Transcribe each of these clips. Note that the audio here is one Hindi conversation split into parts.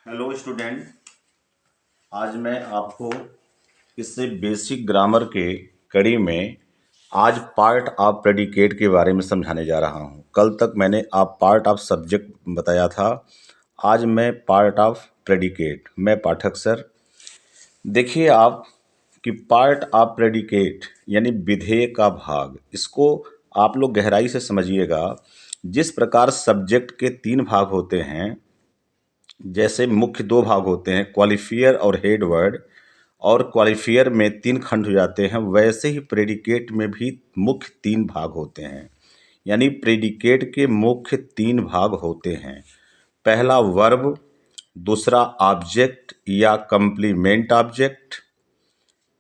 Hello student. आज मैं आपको इससे बेसिक ग्रामर के कड़ी में आज पार्ट ऑफ प्रेडिकेट के बारे में समझाने जा रहा हूँ। कल तक मैंने आप पार्ट ऑफ सब्जेक्ट बताया था। आज मैं पार्ट ऑफ प्रेडिकेट। मैं पाठक सर। देखिए आप कि पार्ट ऑफ प्रेडिकेट यानी विधेय का भाग, इसको आप लोग गहराई से समझिएगा। जिस प्रकार सब्जेक्ट के 3 भाग होते हैं, जैसे मुख्य 2 भाग होते हैं क्वालिफायर और हेड वर्ड, और क्वालिफायर में 3 खंड हो जाते हैं, वैसे ही प्रेडिकेट में भी मुख्य 3 भाग होते हैं। यानी प्रेडिकेट के मुख्य 3 भाग होते हैं। पहला वर्ब, दूसरा ऑब्जेक्ट या कंप्लीमेंट ऑब्जेक्ट,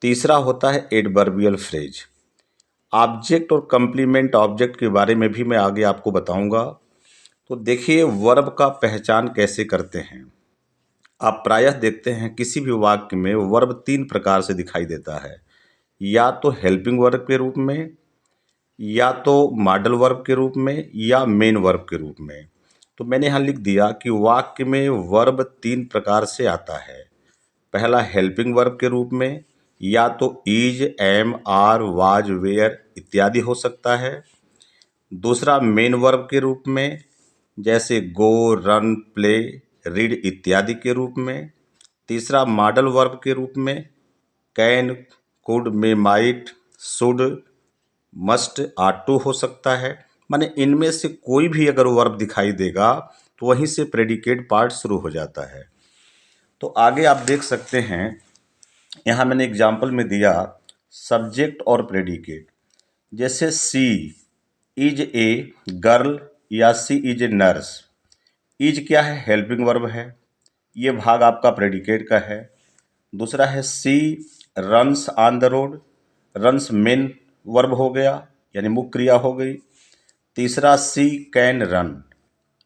तीसरा होता है एडवर्बियल फ्रेज। ऑब्जेक्ट और कंप्लीमेंट ऑब्जेक्ट के बारे में भी मैं आगे आपको बताऊंगा। तो देखिए वर्ब का पहचान कैसे करते हैं। आप प्रायः देखते हैं किसी भी वाक्य में वर्ब 3 प्रकार से दिखाई देता है, या तो हेल्पिंग वर्ब के रूप में, या तो मॉडल वर्ब के रूप में, या मेन वर्ब के रूप में। तो मैंने यहाँ लिख दिया कि वाक्य में वर्ब 3 प्रकार से आता है। पहला हेल्पिंग वर्ब के रूप में, या तो is, am, are, was, were इत्यादि हो सकता है। दूसरा मेन वर्ब के रूप में, जैसे गो, रन, प्ले, रीड इत्यादि के रूप में। तीसरा मॉडल वर्ब के रूप में, can, could, may, might, should, must, ought to हो सकता है। माने इनमें से कोई भी अगर वर्ब दिखाई देगा तो वहीं से प्रेडिकेट पार्ट शुरू हो जाता है। तो आगे आप देख सकते हैं, यहाँ मैंने एग्जाम्पल में दिया सब्जेक्ट और प्रेडिकेट। जैसे सी इज ए गर्ल या सी इज ए नर्स। इज क्या है? हेल्पिंग वर्ब है, ये भाग आपका प्रेडिकेट का है। दूसरा है she runs on the road. Runs main verb हो गया, यानी मुख्य क्रिया हो गई। तीसरा सी कैन रन,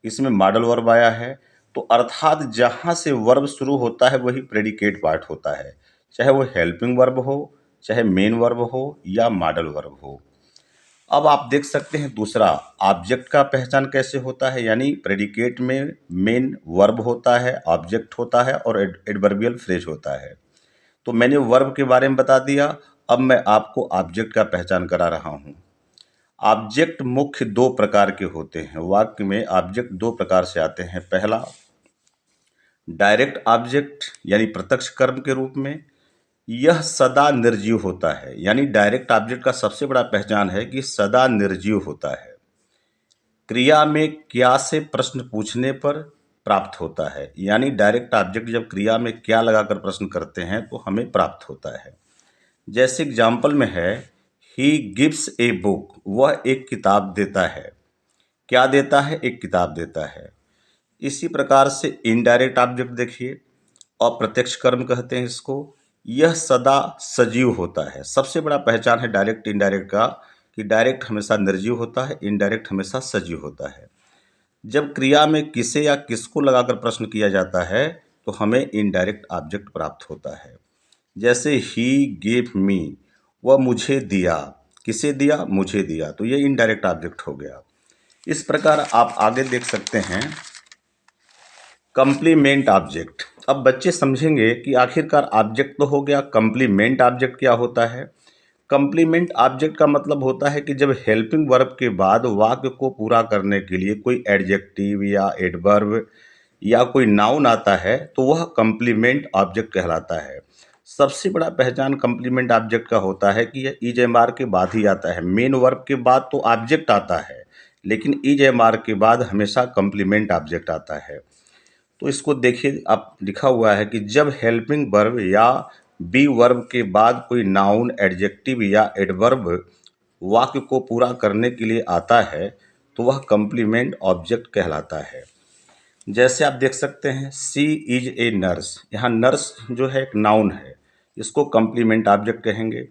इसमें मॉडल वर्ब आया है। तो अर्थात जहाँ से वर्ब शुरू होता है वही प्रेडिकेट पार्ट होता है, चाहे वो हेल्पिंग वर्ब हो, चाहे मेन वर्ब हो, या मॉडल वर्ब हो। अब आप देख सकते हैं दूसरा ऑब्जेक्ट का पहचान कैसे होता है। यानी प्रेडिकेट में मेन वर्ब होता है, ऑब्जेक्ट होता है और एडवर्बियल फ्रेज होता है। तो मैंने वर्ब के बारे में बता दिया। अब मैं आपको ऑब्जेक्ट का पहचान करा रहा हूँ। ऑब्जेक्ट मुख्य 2 प्रकार के होते हैं। वाक्य में ऑब्जेक्ट 2 प्रकार से आते हैं। पहला डायरेक्ट ऑब्जेक्ट यानी प्रत्यक्ष कर्म के रूप में, यह सदा निर्जीव होता है। यानी डायरेक्ट ऑब्जेक्ट का सबसे बड़ा पहचान है कि सदा निर्जीव होता है। क्रिया में क्या से प्रश्न पूछने पर प्राप्त होता है। यानी डायरेक्ट ऑब्जेक्ट जब क्रिया में क्या लगाकर प्रश्न करते हैं तो हमें प्राप्त होता है। जैसे एग्जाम्पल में है ही गिव्स ए बुक, वह एक किताब देता है। क्या देता है? एक किताब देता है। इसी प्रकार से इनडायरेक्ट ऑब्जेक्ट देखिए, अप्रत्यक्ष कर्म कहते हैं इसको। यह सदा सजीव होता है। सबसे बड़ा पहचान है डायरेक्ट इनडायरेक्ट का कि डायरेक्ट हमेशा निर्जीव होता है, इनडायरेक्ट हमेशा सजीव होता है। जब क्रिया में किसे या किसको लगाकर प्रश्न किया जाता है तो हमें इनडायरेक्ट ऑब्जेक्ट प्राप्त होता है। जैसे ही गेव मी, वह मुझे दिया। किसे दिया? मुझे दिया। तो ये इनडायरेक्ट ऑब्जेक्ट हो गया। इस प्रकार आप आगे देख सकते हैं कंप्लीमेंट ऑब्जेक्ट। अब बच्चे समझेंगे कि आखिरकार ऑब्जेक्ट तो हो गया, कंप्लीमेंट ऑब्जेक्ट क्या होता है। कंप्लीमेंट ऑब्जेक्ट का मतलब होता है कि जब हेल्पिंग वर्ब के बाद वाक्य को पूरा करने के लिए कोई एडजेक्टिव या एडवर्ब या कोई नाउन आता है तो वह कंप्लीमेंट ऑब्जेक्ट कहलाता है। सबसे बड़ा पहचान कंप्लीमेंट ऑब्जेक्ट का होता है कि यह इज एम आर के बाद ही आता है। मेन वर्ब के बाद तो ऑब्जेक्ट आता है, लेकिन इज एम आर के बाद हमेशा कंप्लीमेंट ऑब्जेक्ट आता है। तो इसको देखिए, आप लिखा हुआ है कि जब हेल्पिंग वर्ब या बी वर्ब के बाद कोई नाउन, एडजेक्टिव या एडवर्ब वाक्य को पूरा करने के लिए आता है तो वह कंप्लीमेंट ऑब्जेक्ट कहलाता है। जैसे आप देख सकते हैं सी इज ए नर्स। यहाँ नर्स जो है एक नाउन है, इसको कंप्लीमेंट ऑब्जेक्ट कहेंगे।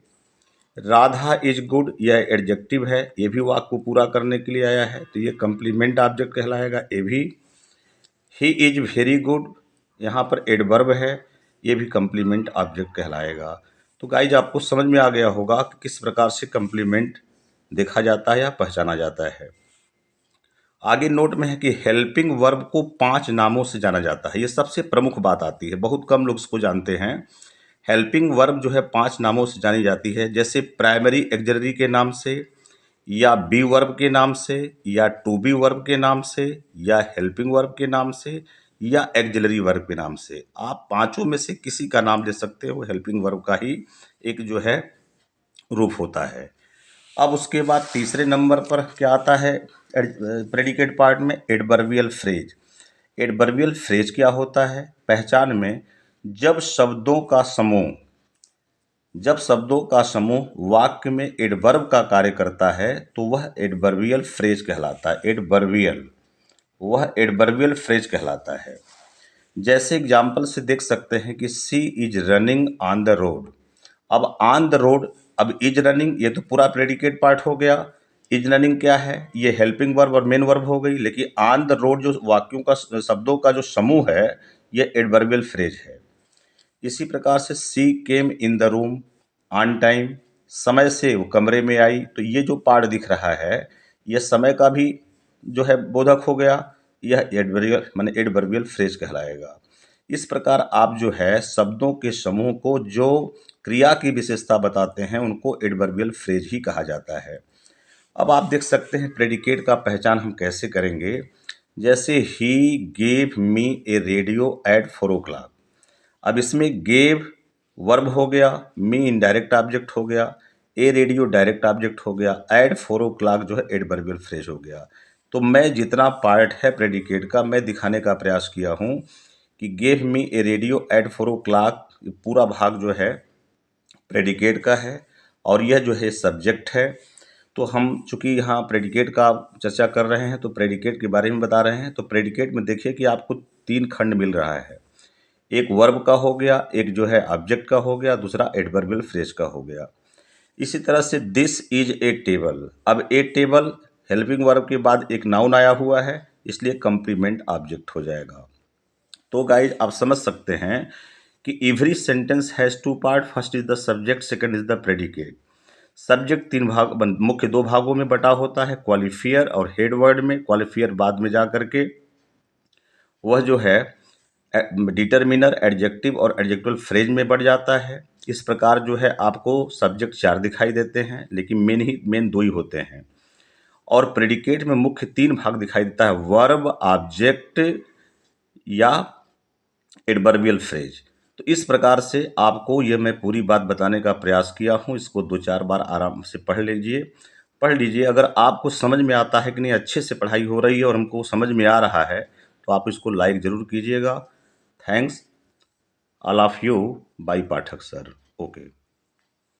राधा इज गुड, यह एडजेक्टिव है, ये भी वाक्य को पूरा करने के लिए आया है तो ये कंप्लीमेंट ऑब्जेक्ट कहलाएगा। ये भी ही इज वेरी गुड, यहाँ पर एडवर्ब है, ये भी कंप्लीमेंट ऑब्जेक्ट कहलाएगा। तो गाइज आपको समझ में आ गया होगा कि किस प्रकार से कंप्लीमेंट देखा जाता है या पहचाना जाता है। आगे नोट में है कि हेल्पिंग वर्ब को 5 नामों से जाना जाता है। ये सबसे प्रमुख बात आती है, बहुत कम लोग इसको जानते हैं। हेल्पिंग वर्ब जो है 5 नामों से जानी जाती है, जैसे प्राइमरी एक्सिलरी के नाम से, या बी वर्ब के नाम से, या टू बी वर्ब के नाम से, या हेल्पिंग वर्ब के नाम से, या एक्सिलरी वर्ब के नाम से। आप पांचों में से किसी का नाम ले सकते हो, हेल्पिंग वर्ब का ही एक जो है रूप होता है। अब उसके बाद तीसरे नंबर पर क्या आता है प्रेडिकेट पार्ट में? Adverbial phrase. एडवर्बियल फ्रेज क्या होता है? पहचान में, जब शब्दों का समूह वाक्य में एडवर्ब का कार्य करता है तो वह एडवर्बियल फ्रेज कहलाता है। वह एडवर्बियल फ्रेज कहलाता है। जैसे एग्जाम्पल से देख सकते हैं कि she is running on the road. अब ऑन द रोड, अब इज रनिंग, ये तो पूरा प्रेडिकेट पार्ट हो गया। इज रनिंग क्या है? ये हेल्पिंग वर्ब और मेन वर्ब हो गई। लेकिन ऑन द रोड जो वाक्यों का, शब्दों का जो समूह है, ये एडवर्बियल फ्रेज है। इसी प्रकार से she came in the room on time, समय से वो कमरे में आई, तो ये जो पार्ट दिख रहा है, यह समय का भी जो है बोधक हो गया। यह एडवर्बियल माने एडवर्बियल फ्रेज कहलाएगा। इस प्रकार आप जो है शब्दों के समूह को जो क्रिया की विशेषता बताते हैं, उनको एडवर्बियल फ्रेज ही कहा जाता है। अब आप देख सकते हैं प्रेडिकेट का पहचान हम कैसे करेंगे। जैसे ही gave me a radio at 4 o'clock। अब इसमें गेव वर्ब हो गया, मी इनडायरेक्ट ऑब्जेक्ट हो गया, ए रेडियो डायरेक्ट ऑब्जेक्ट हो गया, एट 4 o'clock जो है एडवर्बियल फ्रेज हो गया। तो मैं जितना पार्ट है प्रेडिकेट का मैं दिखाने का प्रयास किया हूँ कि gave me a radio at 4 o'clock, पूरा भाग जो है प्रेडिकेट का है और यह जो है सब्जेक्ट है। तो हम चूंकि यहाँ प्रेडिकेट का चर्चा कर रहे हैं तो प्रेडिकेट के बारे में बता रहे हैं। तो प्रेडिकेट में देखिए कि आपको 3 खंड मिल रहा है। एक वर्ब का हो गया, एक जो है ऑब्जेक्ट का हो गया, दूसरा एडवर्बियल फ्रेज का हो गया। इसी तरह से दिस इज ए टेबल। अब ए टेबल हेल्पिंग वर्ब के बाद एक नाउन आया हुआ है, इसलिए कंप्लीमेंट ऑब्जेक्ट हो जाएगा। तो गाइज आप समझ सकते हैं कि every sentence has 2 part. First is the subject, second is the predicate. Subject 3 भाग, मुख्य 2 भागों में बटा होता है, क्वालिफायर और हेड वर्ड में। क्वालिफायर बाद में जा करके वह जो है डिटरमिनर, एडजेक्टिव और एडजेक्टिवल फ्रेज में बढ़ जाता है। इस प्रकार जो है आपको सब्जेक्ट 4 दिखाई देते हैं, लेकिन मेन 2 ही होते हैं। और प्रेडिकेट में मुख्य 3 भाग दिखाई देता है, वर्ब, ऑब्जेक्ट या एडवर्बियल फ्रेज। तो इस प्रकार से आपको ये मैं पूरी बात बताने का प्रयास किया हूँ। इसको 2-4 बार आराम से पढ़ लीजिए। अगर आपको समझ में आता है कि नहीं, अच्छे से पढ़ाई हो रही है और हमको समझ में आ रहा है, तो आप इसको लाइक ज़रूर कीजिएगा। Thanks all of you, bye Pathak sir. Okay.